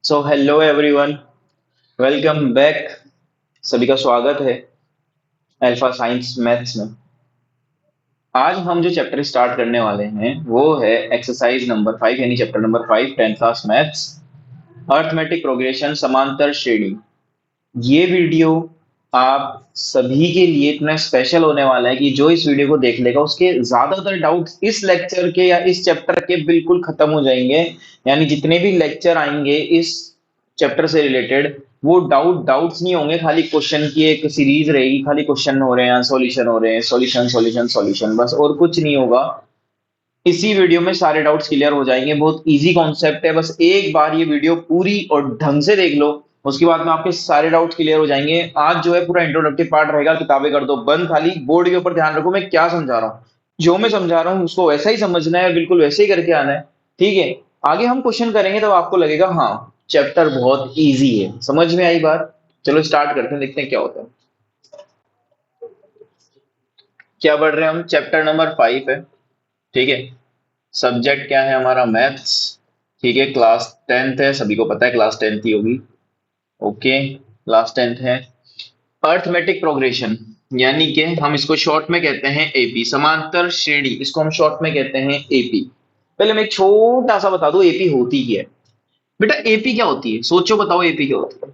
So hello everyone, welcome back. सभी का स्वागत है अल्फा साइंस मैथ्स में। आज हम जो चैप्टर स्टार्ट करने वाले हैं वो है एक्सरसाइज नंबर 5 यानी chapter number 5 tenth class maths, arithmetic progression, समांतर श्रेणी। ये वीडियो आप सभी के लिए इतना स्पेशल होने वाला है कि जो इस वीडियो को देख लेगा उसके ज्यादातर डाउट्स इस लेक्चर के या इस चैप्टर के बिल्कुल खत्म हो जाएंगे। यानी जितने भी लेक्चर आएंगे इस चैप्टर से रिलेटेड वो डाउट्स नहीं होंगे, खाली क्वेश्चन की एक सीरीज रहेगी, खाली क्वेश्चन हो रहे हैं, सॉल्यूशन हो रहे हैं, सॉल्यूशन सॉल्यूशन सॉल्यूशन, बस और कुछ नहीं होगा। इसी वीडियो में सारे डाउट्स क्लियर हो जाएंगे। बहुत इजी कॉन्सेप्ट है, बस एक बार ये वीडियो पूरी और ढंग से देख लो, उसके बाद में आपके सारे डाउट्स क्लियर हो जाएंगे। आज जो है पूरा इंट्रोडक्टिव पार्ट रहेगा, किताबें कर दो बंद, खाली बोर्ड के ऊपर ध्यान रखो मैं क्या समझा रहा हूँ। जो मैं समझा रहा हूँ उसको वैसा ही समझना है, बिल्कुल वैसे ही करके आना है। ठीक है, आगे हम क्वेश्चन करेंगे तब आपको लगेगा हाँ चैप्टर बहुत ईजी है। समझ में आई बात? चलो स्टार्ट करते हैं, देखते हैं क्या होता है। क्या पढ़ रहे हैं हम? चैप्टर नंबर 5 है। ठीक है, सब्जेक्ट क्या है हमारा? मैथ्स। ठीक है, क्लास 10th है, सभी को पता है क्लास 10th ही होगी। ओके, क्लास 10th है। अर्थमेटिक प्रोग्रेशन यानी कि हम इसको शॉर्ट में कहते हैं एपी, समांतर श्रेणी, इसको हम शॉर्ट में कहते हैं एपी। पहले मैं एक छोटा सा बता दूं एपी होती क्या है। बेटा एपी क्या होती है, सोचो बताओ एपी क्या होती है।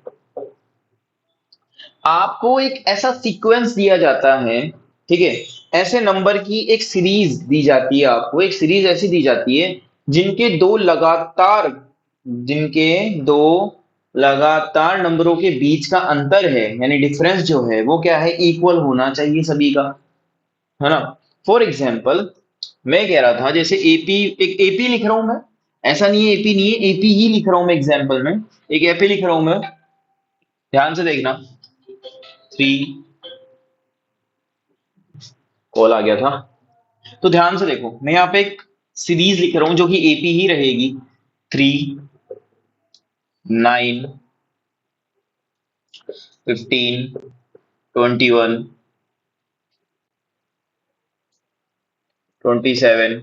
आपको एक ऐसा सीक्वेंस दिया जाता है, ठीक है, ऐसे नंबर की एक सीरीज दी जाती है, आपको एक सीरीज ऐसी दी जाती है जिनके दो लगातार नंबरों के बीच का अंतर है, यानी डिफरेंस जो है वो क्या है, इक्वल होना चाहिए सभी का, है ना। फॉर एग्जाम्पल मैं कह रहा था जैसे एपी, एक एपी लिख रहा हूं मैं, ऐसा नहीं है एपी नहीं है, एपी ही लिख रहा हूं मैं एग्जाम्पल में, एक एपी लिख रहा हूं मैं। ध्यान से देखना, 3, कॉल आ गया था, तो ध्यान से देखो मैं यहाँ पे एक सीरीज लिख रहा हूं जो कि एपी ही रहेगी। 3, 9, 15, 21, 27,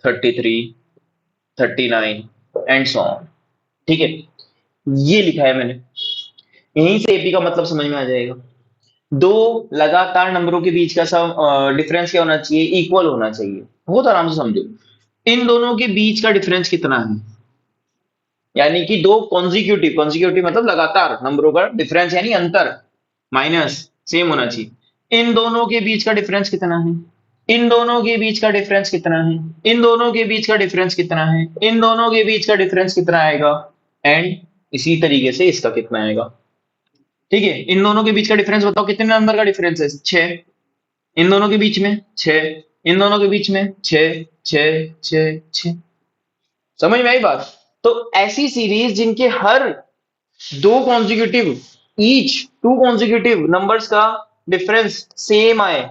33, 39 एंड सो ऑन। ठीक है, ये लिखा है मैंने, यहीं से एपी का मतलब समझ में आ जाएगा। दो लगातार नंबरों के बीच का सम डिफरेंस क्या होना चाहिए, इक्वल होना चाहिए। बहुत आराम से समझो, इन दोनों के बीच का डिफरेंस कितना है, यानी कि दो कॉन्जिक्यूटिव, कॉन्जिक्यूटिव मतलब लगातार नंबरों का डिफरेंस यानी अंतर माइनस सेम होना चाहिए। इन दोनों के बीच का डिफरेंस कितना है, इन दोनों के बीच का डिफरेंस कितना है, इन दोनों के बीच का डिफरेंस कितना है, इन दोनों के बीच का डिफरेंस कितना आएगा, एंड इसी तरीके से इसका कितना आएगा। ठीक है, इन दोनों के बीच का डिफरेंस बताओ कितने नंबर का डिफरेंस है, 6। इन दोनों के बीच में 6, इन दोनों के बीच में 6, 6, 6, 6। समझ में आई बात? तो ऐसी सीरीज जिनके हर दो consecutive, each two consecutive numbers का डिफरेंस सेम आए,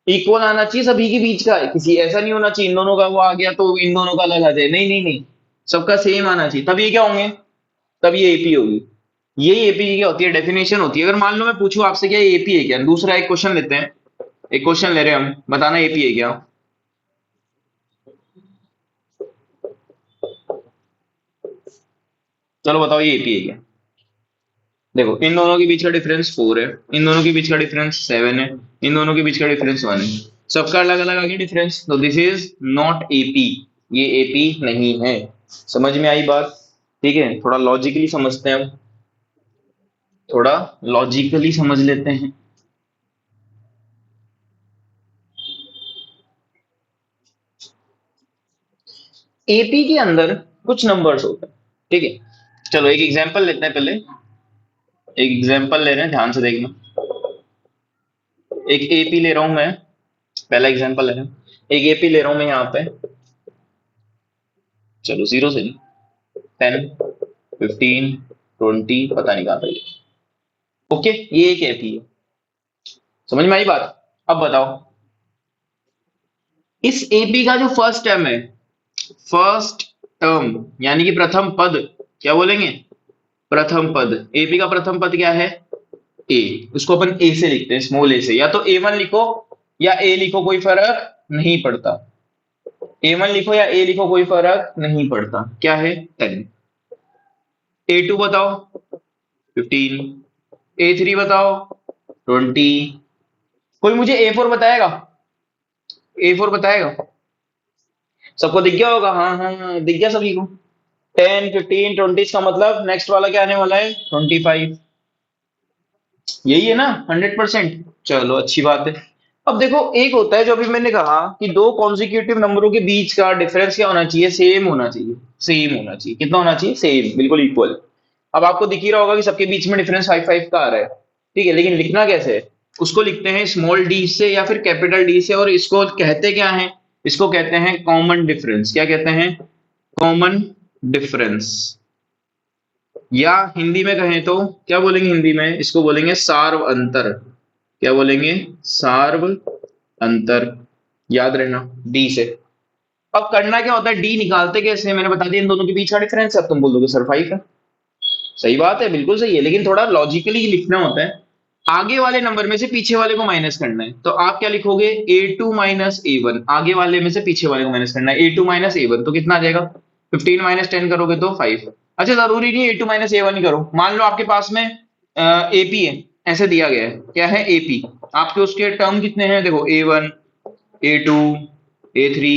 इक्वल आना चाहिए सभी के बीच का, किसी ऐसा नहीं होना चाहिए इन दोनों का वो आ गया तो इन दोनों का अलग आ जाए, नहीं नहीं नहीं, सबका सेम आना चाहिए, तब ये क्या होंगे, तब ये एपी होगी। यही एपी की क्या होती है, डेफिनेशन होती है। अगर मान लो मैं पूछूं आपसे क्या एपी है क्या, दूसरा एक क्वेश्चन लेते हैं, एक क्वेश्चन ले रहे हैं हम, बताना एपी है क्या। चलो बताओ ये एपी है क्या। देखो इन दोनों के बीच का डिफरेंस 4 है, इन दोनों के बीच का डिफरेंस 7 है, इन दोनों के बीच का डिफरेंस 1 है, सबका अलग अलग आगे डिफरेंस, तो दिस इज नॉट एपी, ये एपी नहीं है। समझ में आई बात? ठीक है, थोड़ा लॉजिकली समझते हैं अब, थोड़ा लॉजिकली समझ लेते हैं। एपी के अंदर कुछ नंबर्स होते हैं, ठीक है। चलो एक एग्जांपल लेते हैं पहले, एक एग्जांपल ले रहे हैं, ध्यान से देखना। एक एपी ले रहा हूं मैं, पहला एग्जांपल ले रहे हैं, एक एपी ले रहा हूं मैं यहाँ पे, चलो जीरो से नहीं, 10, 15, 20, पता नहीं कहां तक। ओके, ये एक एपी है। समझ में आई बात? अब बताओ इस एपी का जो फर्स्ट टर्म है, फर्स्ट टर्म यानी कि प्रथम पद, क्या बोलेंगे, प्रथम पद। एपी का प्रथम पद क्या है, ए, उसको अपन ए से लिखते हैं, स्मॉल ए से, या तो A1 लिखो या ए लिखो, कोई फर्क नहीं पड़ता। A1 लिखो या A लिखो कोई फर्क नहीं पड़ता। क्या है? 10। A2 बताओ 15। A3 बताओ 20। कोई मुझे A4 बताएगा? A4 बताएगा? सबको दिख गया होगा, हाँ हाँ हाँ, दिख गया सभी को। 10 15 20 का मतलब नेक्स्ट वाला क्या आने वाला है? 25। यही है ना? 100%। चलो अच्छी बात है। अब देखो, एक होता है जो अभी मैंने कहा कि दो कॉन्जिक्यूटिव नंबरों के बीच का डिफरेंस क्या होना चाहिए? सेम होना चाहिए। सेम होना चाहिए। कितना होना चाहिए? सेम, बिल्कुल इक्वल। अब आपको दिख ही रहा होगा कि सबके बीच में डिफरेंस 5 5 का आ रहा है। ठीक है, लेकिन लिखना कैसे है? उसको लिखते हैं स्मॉल डी से या फिर कैपिटल डी से, और इसको कहते क्या है? इसको कहते हैं कॉमन डिफरेंस। क्या कहते हैं? Common difference. या हिंदी में कहें तो क्या बोलेंगे? हिंदी में इसको बोलेंगे सार्व अंतर। क्या बोलेंगे? सार्व अंतर। याद रहना, डी से। अब करना क्या होता है? डी निकालते कैसे हैं? मैंने बता दिया, इन दोनों के बीच का डिफरेंस है। अब तुम बोल दोगे सर 5 है। सही बात है, बिल्कुल सही है, लेकिन थोड़ा लॉजिकली लिखना होता है। आगे वाले नंबर में से पीछे वाले को माइनस करना है, तो आप क्या लिखोगे? A2 minus A1। आगे वाले में से पीछे वाले को माइनस करना है। A2 माइनस A1 तो कितना आ जाएगा? 15 माइनस 10 करोगे तो 5। अच्छा, जरूरी नहीं A2 माइनस A1 ही करो। मान लो आपके पास में AP है, ऐसे दिया गया है। क्या है? AP। आपके उसके टर्म कितने हैं? देखो, A1, A2, A3,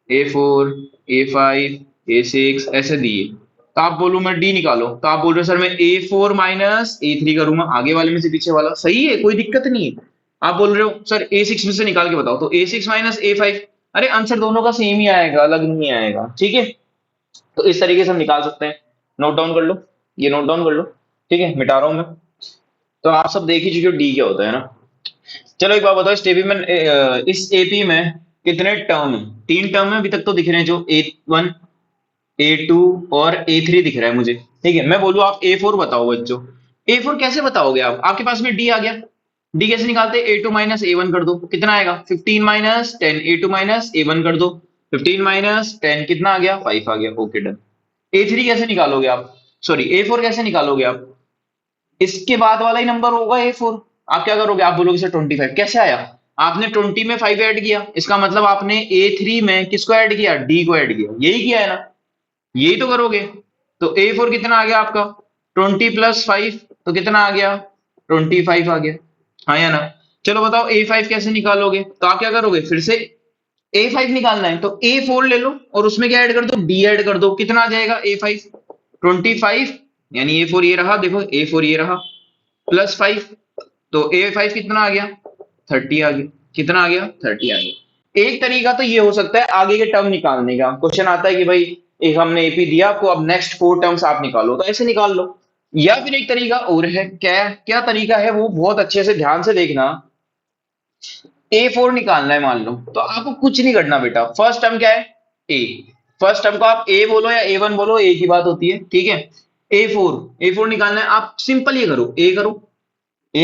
A4, A5, A6 ऐसे दिए। तो आप बोलो मैं डी निकालो, तो आप बोल रहे हो सर मैं A4 माइनस A3 करूंगा, आगे वाले में से पीछे वाला। सही है, कोई दिक्कत नहीं है। आप बोल रहे हो सर A6 में से निकाल के बताओ, तो A6 माइनस A5। अरे आंसर दोनों का सेम ही आएगा, अलग नहीं आएगा। ठीक है, तो इस तरीके से हम निकाल सकते हैं। नोट डाउन कर लो, ये नोट डाउन कर लो। ठीक है, मिटा रहा हूं मैं। तो आप सब देख ही चुके हो डी क्या होता है ना। चलो एक बात बताओ, इस एपी में कितने टर्म है? 3 टर्म है अभी तक तो दिख रहे हैं, जो A1, A2 और A3 दिख रहा है मुझे। ठीक है, मैं बोलूँ आप A4 बताओ बच्चों। A4 कैसे बताओगे आप? आपके पास में डी आ गया। डी कैसे निकालते हैं? A2 माइनस A1 कर दो, कितना आएगा? 15 माइनस 10। A2 माइनस A1 कर दो, 15 माइनस 10 कितना आ गया? 5 आ गया। Okay done. A3 कैसे निकालोगे आप? सॉरी, A4 कैसे निकालोगे आप? इसके बाद वाला ही नंबर होगा A4। आप क्या करोगे? आप बोलोगे सर 25 कैसे आया? आपने 20 में 5 ऐड किया, इसका मतलब आपने A3 में किसको ऐड किया? डी को ऐड किया। यही किया है ना? यही तो करोगे। तो A4 कितना आ गया आपका? 20 + 5 तो कितना आ गया? 25 आ गया। हाँ या ना? चलो बताओ A5 कैसे निकालोगे? तो आप क्या करोगे? फिर से A5 निकालना है तो A4 ले लो और उसमें क्या ऐड कर दो? डी ऐड कर दो। कितना आ जाएगा? A5 25, यानी A4 ये रहा, देखो A4 ये रहा, +5, तो A5 कितना आ गया? 30 आ गया। कितना आ गया? 30 आ गया। एक तरीका तो ये हो सकता है आगे के टर्म निकालने का। क्वेश्चन आता है कि भाई एक हमने एपी दिया आपको, अब नेक्स्ट 4 टर्म्स आप निकालो, तो ऐसे निकाल लो। या फिर एक तरीका और है। क्या क्या तरीका है वो? बहुत अच्छे से ध्यान से देखना। A4 निकालना है मान लो, तो आपको कुछ नहीं करना बेटा। फर्स्ट टर्म क्या है? ए। फर्स्ट टर्म को आप ए बोलो या A1 बोलो, एक ही बात होती है। ठीक है, A4 निकालना है। आप सिंपल ये करो, ए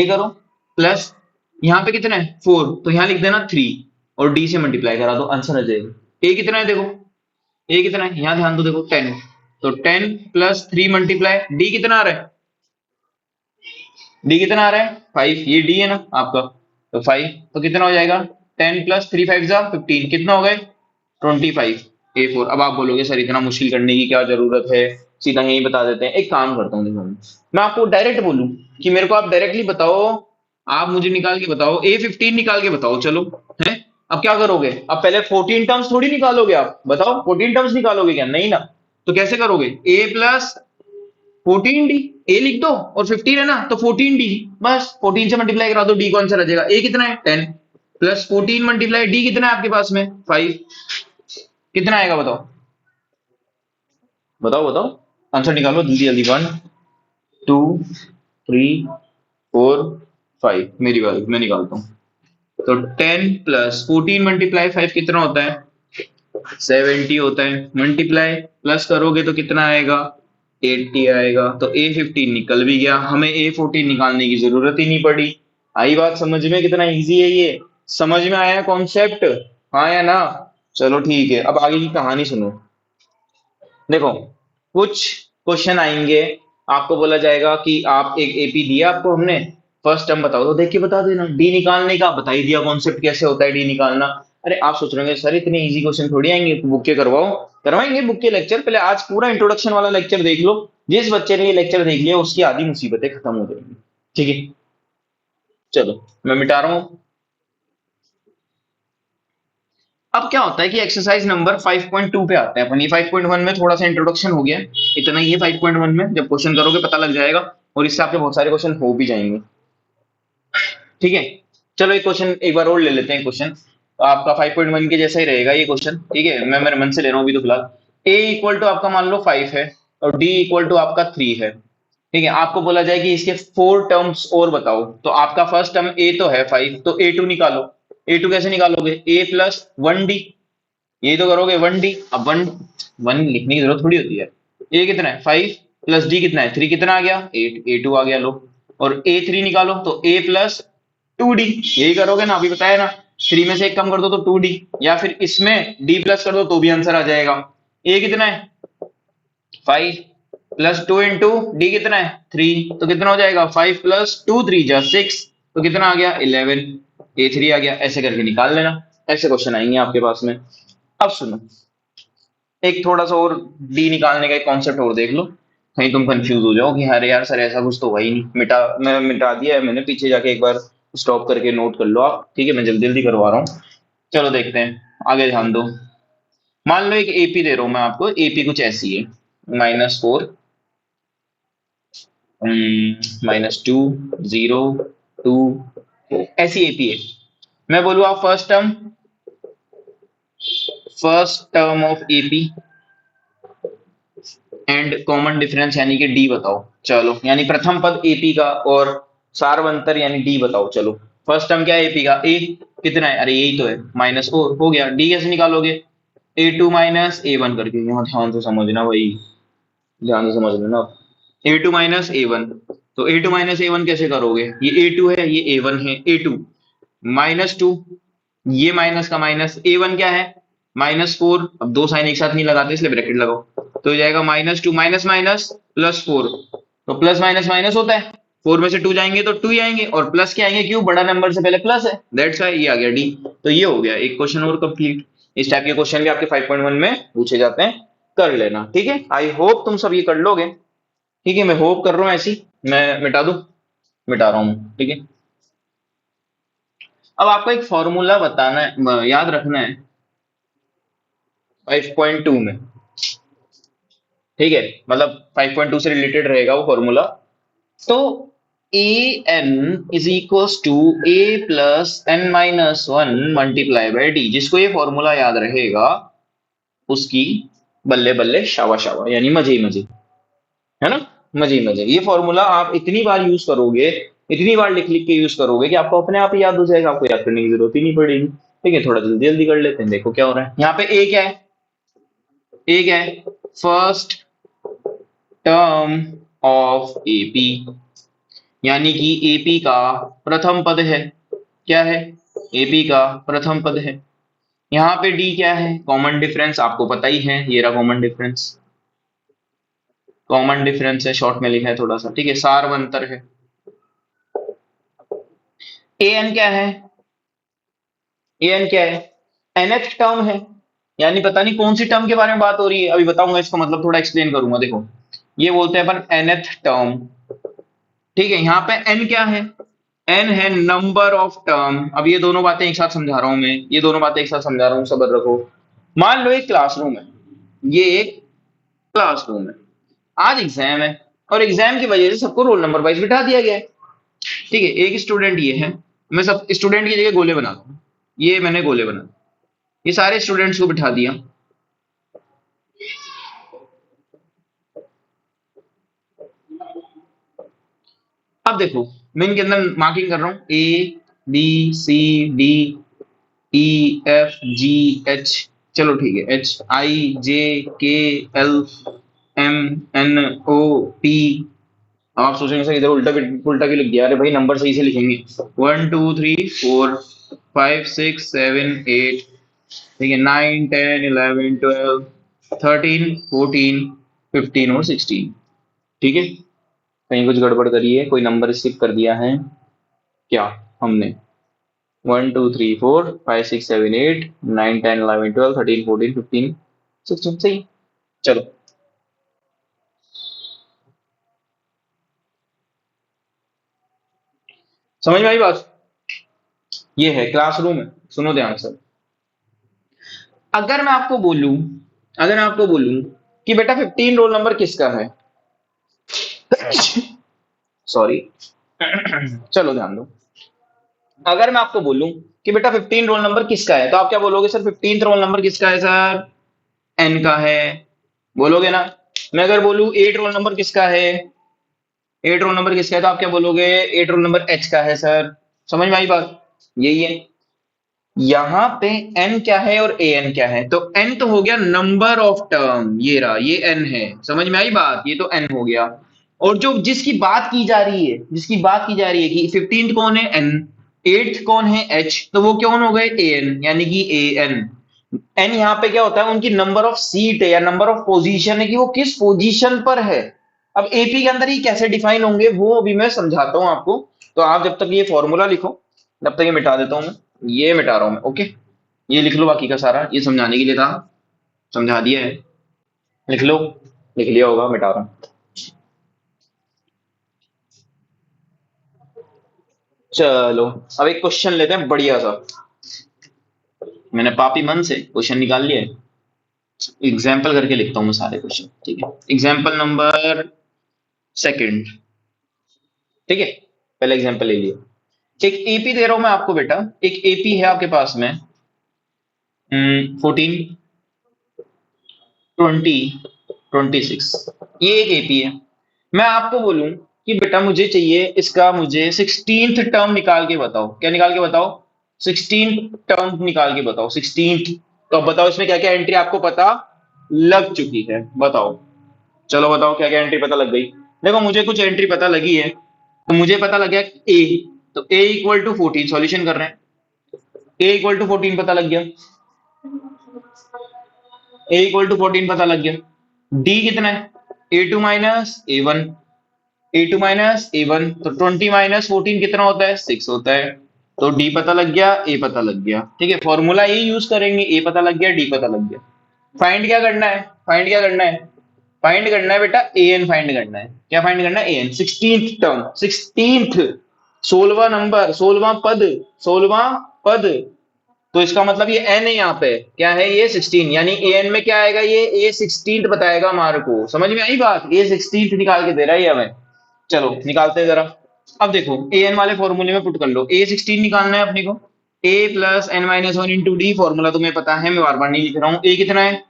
करो प्लस, यहाँ पे कितना है? 4, तो यहाँ लिख देना 3 और डी से मल्टीप्लाई करा दो, आंसर आ जाएगा। ए कितना है देखो, ए कितना है यहाँ ध्यान दो, देखो 10। तो 10 + 3 मल्टीप्लाई, डी कितना आ रहा है? डी कितना आ रहा है? 5। ये डी है ना आपका, तो 5 तो कितना हो जाएगा? 10 + 3 5 15, कितना हो गए? 25। A4। अब आप बोलोगे सर इतना मुश्किल करने की क्या जरूरत है, सीधा यही बता देते हैं। एक काम करता हूँ, देखो मैं आपको डायरेक्ट बोलूं कि मेरे को आप डायरेक्टली बताओ, आप मुझे निकाल के बताओ, A15 निकाल के बताओ। चलो, है? अब क्या करोगे? अब पहले 14 टर्म्स थोड़ी निकालोगे आप, बताओ 14 टर्म्स निकालोगे क्या? नहीं ना। तो कैसे करोगे? A + 14D। ए लिख दो और 15 है ना, तो 14D। बस 14 से मल्टीप्लाई करा दो, डी को आंसर आ जाएगा। ए कितना है? 10 + 14 मल्टीप्लाई डी कितना है आपके पास में? 5। कितना आएगा बताओ? बताओ बताओ, आंसर निकालो जल्दी जल्दी। 1 2 3 4 5। मेरी बात, मैं निकालता हूँ। तो 10 + 14 मल्टीप्लाई 5 कितना होता है? 70 होता है। मल्टीप्लाई प्लस करोगे तो कितना आएगा? 80 आएगा। तो A15 निकल भी गया, हमें A14 निकालने की जरूरत ही नहीं पड़ी। आई बात समझ में? कितना इजी है ये। समझ में आया कॉन्सेप्ट? हाँ या ना? चलो ठीक है, अब आगे की कहानी सुनो। देखो, कुछ क्वेश्चन आएंगे, आपको बोला जाएगा कि आप एक एपी दिया आपको हमने, फर्स्ट टर्म बताओ, तो देख के बता देना। डी निकालने का बता ही दिया कॉन्सेप्ट कैसे होता है डी निकालना। अरे आप सोच रहे होंगे सर इतने इजी क्वेश्चन थोड़ी आएंगे, बुक के करवाओ। करवाएंगे बुक के लेक्चर, पहले आज पूरा इंट्रोडक्शन वाला लेक्चर देख लो। जिस बच्चे ने ये लेक्चर देख लिया उसकी आधी मुसीबतें खत्म हो जाएंगी। ठीक है, चलो मैं मिटा रहा हूँ। अब क्या होता है कि एक्सरसाइज नंबर 5.2 पे आते हैं अपन। ये 5.1 में थोड़ा सा इंट्रोडक्शन हो गया, इतना ही है 5.1 में। जब क्वेश्चन करोगे पता लग जाएगा, और इससे आपके बहुत सारे क्वेश्चन हो भी जाएंगे। ठीक है, चलो एक क्वेश्चन एक बार और ले लेते हैं। क्वेश्चन आपका 5.1 के जैसा ही रहेगा ये क्वेश्चन। ठीक है, मैं मेरे मन से ले रहा हूँ अभी तो फिलहाल। ए इक्वल टू आपका मान लो 5 है, और डी इक्वल टू आपका 3 है। ठीक है, आपको बोला जाए कि इसके 4 टर्म्स और बताओ। तो आपका फर्स्ट टर्म ए तो है 5, तो A2 निकालो। A2 कैसे निकालोगे? A प्लस 1D, यही तो करोगे 1D। अब वन वन लिखने की जरूरत थोड़ी होती है। ए कितना है 5, प्लस डी कितना है 3, कितना आ गया 8, A2 आ गया लो। और A3 निकालो, तो A प्लस 2D, यही करोगे ना, अभी बताया ना। 3 में से एक कम कर दो तो 2D, या फिर इसमें D प्लस कर दो तो भी आंसर आ जाएगा। A कितना है 5, प्लस 2 इंटू डी कितना है 3, तो कितना हो जाएगा 5 प्लस 2 3 जा 6, तो कितना आ गया 11। A3 आ गया। ऐसे करके निकाल लेना, ऐसे क्वेश्चन आएंगे आपके पास में। अब सुनो, एक थोड़ा सा और डी निकालने का एक कॉन्सेप्ट और देख लो, कहीं तुम कंफ्यूज हो जाओ कि अरे यार सर ऐसा कुछ तो हुआ ही नहीं। मैं मिटा दिया है मैंने, पीछे जाके एक बार स्टॉप करके नोट कर लो आप। ठीक है, मैं जल्दी जल्दी करवा रहा हूँ। चलो देखते हैं, आगे ध्यान दो। मान लो एक एपी दे रहा हूं मैं आपको। एपी कुछ ऐसी है, -4, -2, 0, 2, ऐसी एपी है। मैं बोलूँ आप first term of AP and common difference यानी कि डी बताओ। चलो, यानी प्रथम पद एपी का और सार्वंतर यानी डी बताओ। चलो, फर्स्ट टर्म क्या है एपी का? ए कितना है? अरे यही तो है, -4 हो गया। डी कैसे निकालोगे? A2 माइनस A1 करके। यहाँ ध्यान से समझना भाई, ध्यान से समझ लेना। A2 माइनस A1, तो A2 माइनस A1 कैसे करोगे? ये A2 है, ये A1 है। A2 -2, ये माइनस का माइनस, A1 क्या है -4। अब दो साइन एक साथ नहीं लगाते इसलिए ब्रैकेट लगाओ, तो हो जाएगा -2 माइनस माइनस +4। तो प्लस माइनस माइनस होता है, 4 में से 2 जाएंगे तो 2 ही आएंगे, और प्लस के आएंगे क्यों? बड़ा नंबर से पहले प्लस है, दैट्स व्हाई ये आ गया डी। तो ये हो गया एक क्वेश्चन और कंप्लीट। इस टाइप के क्वेश्चन भी आपके 5.1 में पूछे जाते हैं, कर लेना। ठीक है, आई होप तुम सब ये कर लोगे। ठीक है, मैं होप कर रहा हूँ ऐसी। मैं मिटा दूं? मिटा रहा हूँ। ठीक है, अब आपको एक फॉर्मूला बताना है, याद रखना है 5.2 में। ठीक है, मतलब 5.2 से रिलेटेड रहेगा वो फॉर्मूला। तो a n is equal to A+n-1 multiply by d. जिसको ये फॉर्मूला याद रहेगा उसकी बल्ले बल्ले शावा शावा, यानी मजे ही मजे, है ना। मजे ही मजे। ये फॉर्मूला आप इतनी बार यूज करोगे, इतनी बार लिख लिख के यूज करोगे कि आपको अपने आप ही याद हो जाएगा, आपको याद करने की जरूरत ही नहीं पड़ेगी। ठीक है, थोड़ा जल्दी जल्दी कर लेते हैं। देखो क्या हो रहा है यहाँ पे। ए क्या है? ए क्या है? फर्स्ट टर्म ऑफ एपी, यानी कि एपी का प्रथम पद है। क्या है? एपी का प्रथम पद है। यहाँ पे डी क्या है? कॉमन डिफरेंस, आपको पता ही है, ये रहा कॉमन डिफरेंस। कॉमन डिफरेंस है, शॉर्ट में लिखा है थोड़ा सा। ठीक है, सारवंतर है। ए एन क्या है? ए एन क्या है? nth टर्म है, यानी पता नहीं कौन सी टर्म के बारे में बात हो रही है, अभी बताऊंगा इसका मतलब, थोड़ा एक्सप्लेन करूंगा। देखो, ये बोलते हैं अपन nth टर्म। ठीक है, यहाँ पे n क्या है? n है नंबर ऑफ टर्म। अब ये दोनों बातें एक साथ समझा रहा हूं मैं, ये दोनों बातें एक साथ समझा रहा हूं, सब्र रखो। मान लो एक क्लासरूम है, ये एक क्लासरूम है। आज एग्जाम है, और एग्जाम की वजह से सबको रोल नंबर वाइज बिठा दिया गया है। ठीक है, एक स्टूडेंट ये है, मैं सब स्टूडेंट की जगह गोले बना दूं, ये मैंने गोले बना, ये सारे स्टूडेंट्स को बिठा दिया। अब देखो, मैं इनके अंदर मार्किंग कर रहा हूं, A B C D E F G H, चलो ठीक है, HIJKLMNOP। अब आप सोचेंगे सर इधर उल्टा क्यों लिख दिया? अरे भाई नंबर सही से लिखेंगे, 1 2 3 4 5 6 7 8, ठीक है, 9 10 11 12 13 14 15 और 16। ठीक है, कहीं कुछ गड़बड़ करी है? कोई नंबर स्किप कर दिया है क्या हमने? 1 2 3 4 5 6 7 8 9 10 11 12 13 14 15 16 सही। चलो समझ में आई बात। ये है क्लासरूम है, सुनो ध्यान से। अगर मैं आपको बोलूं अगर मैं आपको बोलूं कि बेटा 15 रोल नंबर किसका है, सॉरी, चलो ध्यान दो। अगर मैं आपको बोलूं कि बेटा 15 रोल नंबर किसका है, तो आप क्या बोलोगे सर? 15 रोल नंबर किसका है सर? एन का है, बोलोगे ना। मैं अगर बोलूं 8 रोल नंबर किसका है, 8 रोल नंबर किसका है, तो आप क्या बोलोगे? 8 रोल नंबर एच का है सर। समझ में आई बात। यही है। यहां पे एन क्या है और ए एन क्या है? तो एन तो हो गया नंबर ऑफ टर्म, ये रहा, ये एन है। समझ में आई बात, ये तो एन हो गया। और जो जिसकी बात की जा रही है, जिसकी बात की जा रही है कि 15 कौन है? एन। 8 कौन है? एच। तो वो कौन हो गए? ए एन, यानी कि ए एन। एन यहाँ पे क्या होता है? उनकी नंबर ऑफ सीट है या नंबर ऑफ पोजीशन है, कि वो किस पोजीशन पर है। अब एपी के अंदर ही कैसे डिफाइन होंगे वो अभी मैं समझाता हूं आपको। तो आप जब तक ये फॉर्मूला लिखो, जब तक ये मिटा देता हूं मैं। ये मिटा रहा हूं मैं, ओके। ये लिख लो, बाकी का सारा ये समझाने के लिए था, समझा दिया है। लिख लो, लिख लिया होगा, मिटा रहा हूं। चलो अब एक क्वेश्चन लेते हैं बढ़िया सा। मैंने पापी मन से क्वेश्चन निकाल लिया है। एग्जाम्पल करके लिखता हूँ मैं सारे क्वेश्चन, ठीक है। एग्जाम्पल नंबर सेकंड, ठीक है। पहले एग्जाम्पल ले लिया। एक एपी दे रहा हूं मैं आपको बेटा। एक एपी है आपके पास में, 14, 20, 26। ये एक एपी है। मैं आपको बोलूं कि बेटा मुझे चाहिए इसका, मुझे 16th टर्म निकाल के बताओ। क्या निकाल के बताओ? 16th टर्म निकाल के बताओ, 16th। तो अब बताओ इसमें क्या क्या एंट्री आपको पता लग चुकी है, बताओ। चलो बताओ क्या क्या एंट्री पता लग गई। देखो मुझे कुछ एंट्री पता लगी है। तो मुझे पता लग गया ए, तो ए इक्वल टू 14, सॉल्यूशन कर रहे हैं। ए इक्वल टू 14 पता लग गया। ए इक्वल टू 14 पता लग गया। डी कितना है? A2 - A1, A2 - A1, तो 20 - 14 कितना होता है? 6 होता है। तो डी पता लग गया, ए पता लग गया, ठीक है। फॉर्मूला ये यूज करेंगे, ए पता लग गया, डी पता लग गया। फाइंड क्या करना है? फाइंड क्या करना है? फाइंड करना है बेटा ए एन, फाइंड करना है। क्या फाइंड करना है? A n, 16th term, 16th, 16वां नंबर, 16वां पद, 16वां पद। तो इसका मतलब ये एन है, यहाँ पे क्या है? ये 16, यानी ए एन में क्या आएगा? ये ए 16th बताएगा हमारे को। समझ में आई बात? ए 16th निकाल के दे रहा है ये हमें। चलो निकालते हैं जरा। अब देखो ए एन वाले फॉर्मूले में पुट कर लो। ए 16 निकालना है अपने को। A plus n minus one into d, formula तुम्हें पता है, मैं बार बार नहीं लिख रहा हूँ। ए कितना है?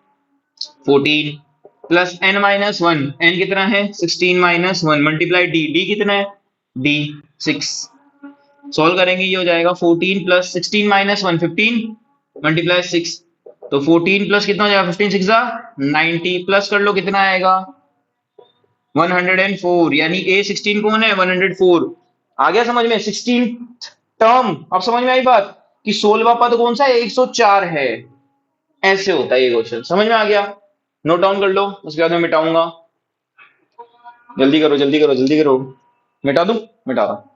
14 plus n minus one, n कितना है? 16 minus one multiply d, d कितना है? डी 6। सॉल्व करेंगे ये हो जाएगा 14 प्लस 16 माइनस वन, 15 मल्टीप्लाई 6। तो 14 प्लस कितना हो जाएगा? 15 6 90, प्लस कर लो कितना आएगा? 104, यानी ए 16 कौन है? 104। आ गया समझ में? 16 टर्म। अब समझ में आई बात कि 16वां पद कौन सा है? 104 है। ऐसे होता है ये क्वेश्चन, समझ में आ गया? नोट डाउन कर लो, उसके बाद मैं मिटाऊंगा। जल्दी करो जल्दी करो जल्दी करो। मिटा दूं? मिटा रहा।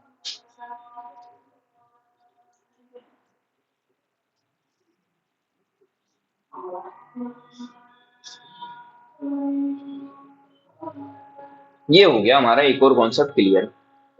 ये हो गया हमारा एक और कॉन्सेप्ट क्लियर।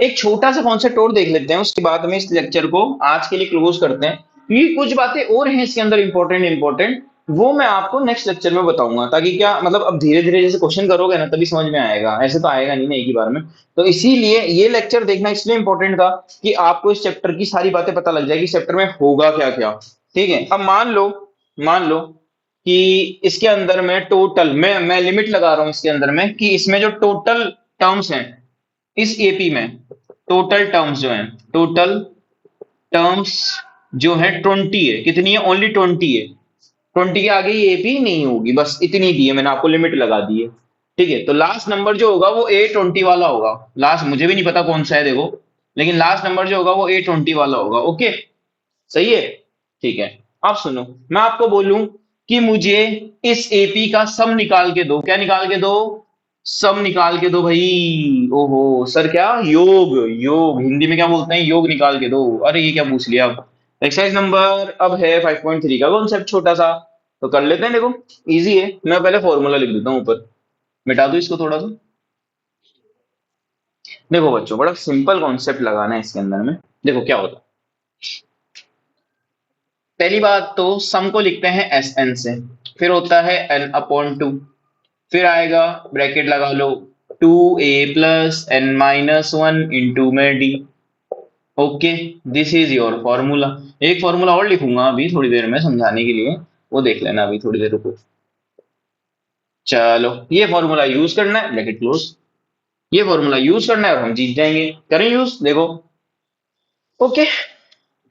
एक छोटा सा कॉन्सेप्ट और देख लेते हैं, उसके बाद में इस लेक्चर को आज के लिए क्लोज करते हैं। ये कुछ बातें और हैं इसके अंदर इंपॉर्टेंट इंपॉर्टेंट, वो मैं आपको नेक्स्ट लेक्चर में बताऊंगा। ताकि क्या मतलब, अब धीरे धीरे जैसे क्वेश्चन करोगे ना तभी समझ में आएगा, ऐसे तो आएगा नहीं ना एक ही बार में। तो इसीलिए ये लेक्चर देखना इसलिए इंपॉर्टेंट था कि आपको इस चैप्टर की सारी बातें पता लग जाएगी, चैप्टर में होगा क्या क्या। ठीक है। अब मान लो कि इसके अंदर में टोटल, मैं लिमिट लगा रहा हूं इसके अंदर में, कि इसमें जो टोटल टर्म्स हैं इस एपी में, टोटल टर्म्स जो हैं, टोटल टर्म्स जो है 20 है। कितनी है? ओनली 20 है। 20 के आगे ये एपी नहीं होगी, बस इतनी दी है मैंने आपको, लिमिट लगा दी है। ठीक है। तो लास्ट नंबर जो होगा वो A20 वाला होगा। लास्ट मुझे भी नहीं पता कौन सा है देखो, लेकिन लास्ट नंबर जो होगा वो A20 वाला होगा। ओके, सही है। ठीक है। अब सुनो, मैं आपको बोलूं कि मुझे इस एपी का सम निकाल के दो। क्या निकाल के दो? सम निकाल के दो भाई। ओहो सर, क्या योग? योग हिंदी में क्या बोलते हैं? योग निकाल के दो। अरे ये क्या पूछ लिया आप। एक्सरसाइज नंबर अब है 5.3 का कॉन्सेप्ट छोटा सा, तो कर लेते हैं। देखो इजी है, मैं पहले फॉर्मूला लिख देता हूँ ऊपर, मिटा दूं इसको थोड़ा सा। देखो बच्चों, बड़ा सिंपल कॉन्सेप्ट लगाना है इसके अंदर में। देखो क्या होता है, पहली बात तो सम को लिखते हैं एस एन से, फिर होता है एन अपॉन टू, फिर आएगा ब्रैकेट लगा लो 2a+n-1 इंटू में D. Okay, this is your formula. एक फॉर्मूला और लिखूंगा अभी थोड़ी देर में समझाने के लिए, वो देख लेना अभी थोड़ी देर रुको। चलो ये फॉर्मूला यूज करना है, ब्रैकेट क्लोज, ये फॉर्मूला यूज करना है और हम जीत जाएंगे। करें यूज, देखो। ओके,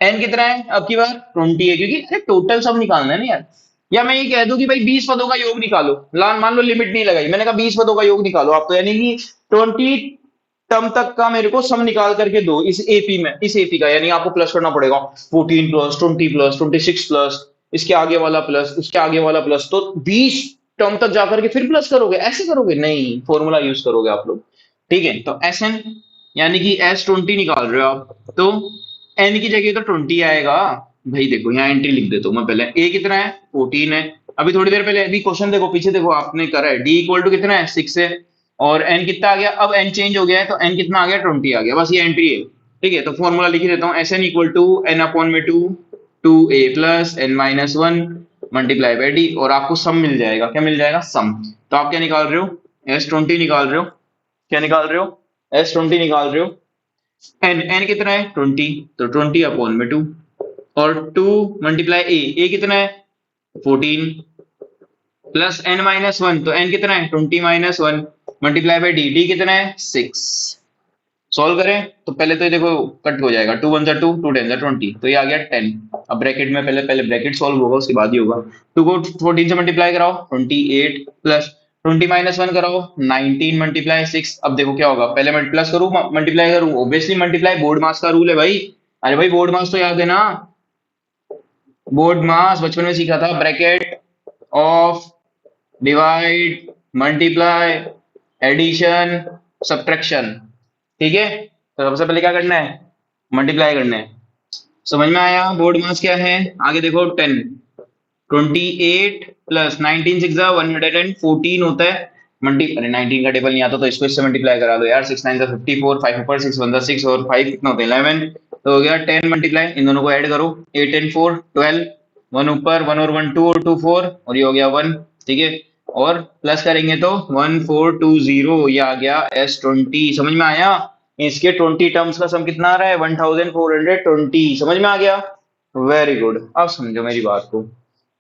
एन कितना है अब की बार 20 है, क्योंकि अरे टोटल सब निकालना है ना यार। या मैं ये कह दूं कि भाई 20 पदों का योग निकालो, लान मान लो लिमिट नहीं लगाई, मैंने कहा 20 पदों का योग निकालो आप, तो यानी कि 20 टर्म तक का मेरे को सम निकाल करके दो इस एपी में, इस एपी का, यानी आपको प्लस करना पड़ेगा 14 प्लस 20 प्लस 26 प्लस इसके आगे वाला प्लस उसके आगे वाला प्लस, तो 20 टर्म तक जाकर के फिर प्लस करोगे, ऐसे करोगे नहीं, फॉर्मूला यूज करोगे आप लोग। ठीक है, तो एस एन यानी कि S20 निकाल रहे हो आप, तो एन की जगह तो 20 आएगा भाई। देखो यहाँ एंट्री लिख देता हूँ मैं पहले, ए कितना है 14 है। अभी थोड़ी देर पहले अभी क्वेश्चन देखो पीछे, देखो आपने करा है डी इक्वल टू कितना है 6 है, और एन कितना आ गया, अब एन चेंज हो गया है तो एन कितना आ गया 20 आ गया, बस ये एंट्री है। ठीक है, तो फॉर्मूला लिख ही देता हूँ, s n equal to n upon में two, 2a+n-1 multiply by d, और आपको सम मिल जाएगा। क्या मिल जाएगा? सम। तो आप क्या निकाल रहे हो? S20 निकाल रहे हो। क्या निकाल रहे हो? S20 निकाल रहे हो। एन एन कितना है 20, तो 20 अपॉन में 2, और 2 मल्टीप्लाई ए कितना है 14, प्लस n-1, तो n कितना है 20-1 मल्टीप्लाई बाई डी, डी कितना है 6। सॉल्व करें तो पहले तो ये देखो कट हो जाएगा, 2 1 2, 2 10 20, तो ये आ गया 10। अब ब्रैकेट में पहले पहले ब्रैकेट सॉल्व होगा, उसके बाद ही होगा। 2 को 14 से मल्टीप्लाई कराओ 28, प्लस 20-1 कराओ 19 मल्टीप्लाई 6। अब देखो क्या होगा, पहले प्लस करूं मल्टीप्लाई करूं, ऑब्वियसली मल्टीप्लाई, बोर्ड मास का रूल है भाई। अरे भाई बोर्ड मास तो याद है ना, बोर्ड मास बचपन में सीखा था, bracket of, divide, multiply, addition, subtraction. ठीक है, तो सबसे पहले क्या करना है, मल्टीप्लाई करना है। समझ में आया? बोर्ड मास क्या है, आगे देखो 10, 28 प्लस 19 6 114 होता है। मल्टी अरे 19 का टेबल नहीं आता तो इसको इससे मल्टीप्लाई करा लो यार, 6 9 54, 5 ऊपर 6 1 6, और 5 कितना होता है 11, तो हो गया 10 मल्टीप्लाई, इन दोनों को ऐड करो 8 and 4 12, 1 ऊपर 1 और 1 2 और 2 4, और ये हो गया 1। ठीक है, और प्लस करेंगे तो 1420, ये आ गया S20। समझ में आया? इसके 20 टर्म्स का सम कितना आ रहा है 1420। समझ में आ गया? वेरी गुड, अब समझो मेरी बात को।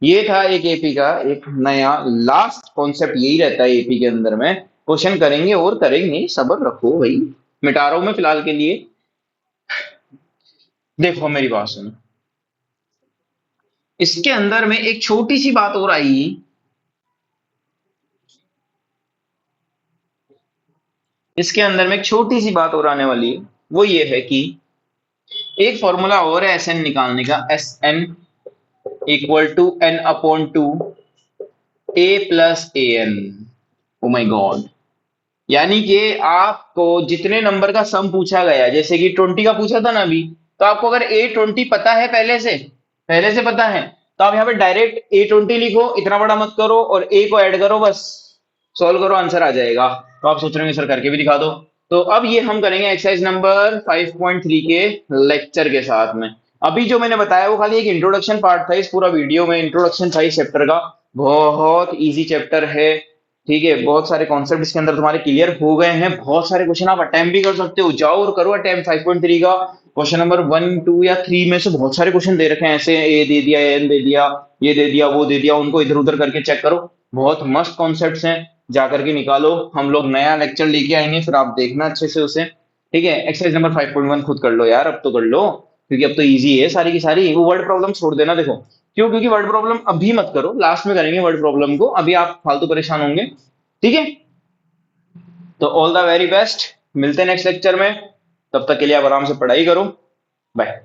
ये था एक एपी का एक नया लास्ट कॉन्सेप्ट, यही रहता है एपी के अंदर में, क्वेश्चन करेंगे और करेंगे, सब्र रखो भाई, मिटा रहा हूं मैं फिलहाल के लिए। देखो मेरी बात सुनो, इसके अंदर में एक छोटी सी बात और आई, इसके अंदर में एक छोटी सी बात और आने वाली है, वो ये है कि एक फॉर्मूला और है एस एन निकालने का, S n equal to n upon two a plus a n. Oh my god, यानी कि आपको जितने नंबर का सम पूछा गया, जैसे कि 20 का पूछा था ना अभी, तो आपको अगर A20 पता है पहले से पता है, तो आप यहाँ पे डायरेक्ट A20 लिखो, इतना बड़ा मत करो, और A को ऐड करो, बस सॉल्व करो, आंसर आ जाएगा। तो आप सोच रहे होंगे सर करके भी दिखा दो, तो अब ये हम करेंगे एक्सरसाइज नंबर 5.3 के लेक्चर के साथ में। अभी जो मैंने बताया वो खाली एक इंट्रोडक्शन पार्ट था इस पूरा वीडियो में, इंट्रोडक्शन था इस चैप्टर का, बहुत इजी चैप्टर है। ठीक है, बहुत सारे कॉन्सेप्ट इसके अंदर तुम्हारे क्लियर हो गए हैं, बहुत सारे क्वेश्चन आप अटेम्प्ट भी कर सकते हो, जाओ और करो अटेम्प्ट। 5.3 का क्वेश्चन नंबर 1 2 या 3 में से बहुत सारे क्वेश्चन दे रखे हैं ऐसे, ए दे दिया, एन दे दिया, ये दे दिया, वो दे दिया, उनको इधर उधर करके चेक करो, बहुत मस्त कॉन्सेप्ट्स हैं, जाकर के निकालो। हम लोग नया लेक्चर लेके आएंगे, फिर आप देखना अच्छे से उसे। ठीक है, एक्सरसाइज नंबर 5.1 खुद कर लो यार, अब तो कर लो, क्योंकि अब तो इजी है सारी की सारी। वो वर्ड प्रॉब्लम छोड़ देना, देखो क्यों, क्योंकि वर्ड प्रॉब्लम अभी मत करो, लास्ट में करेंगे वर्ड प्रॉब्लम को, अभी आप फालतू परेशान होंगे। ठीक है, तो ऑल द वेरी बेस्ट, मिलते हैं नेक्स्ट लेक्चर में, तब तक के लिए आप आराम से पढ़ाई करो, बाय।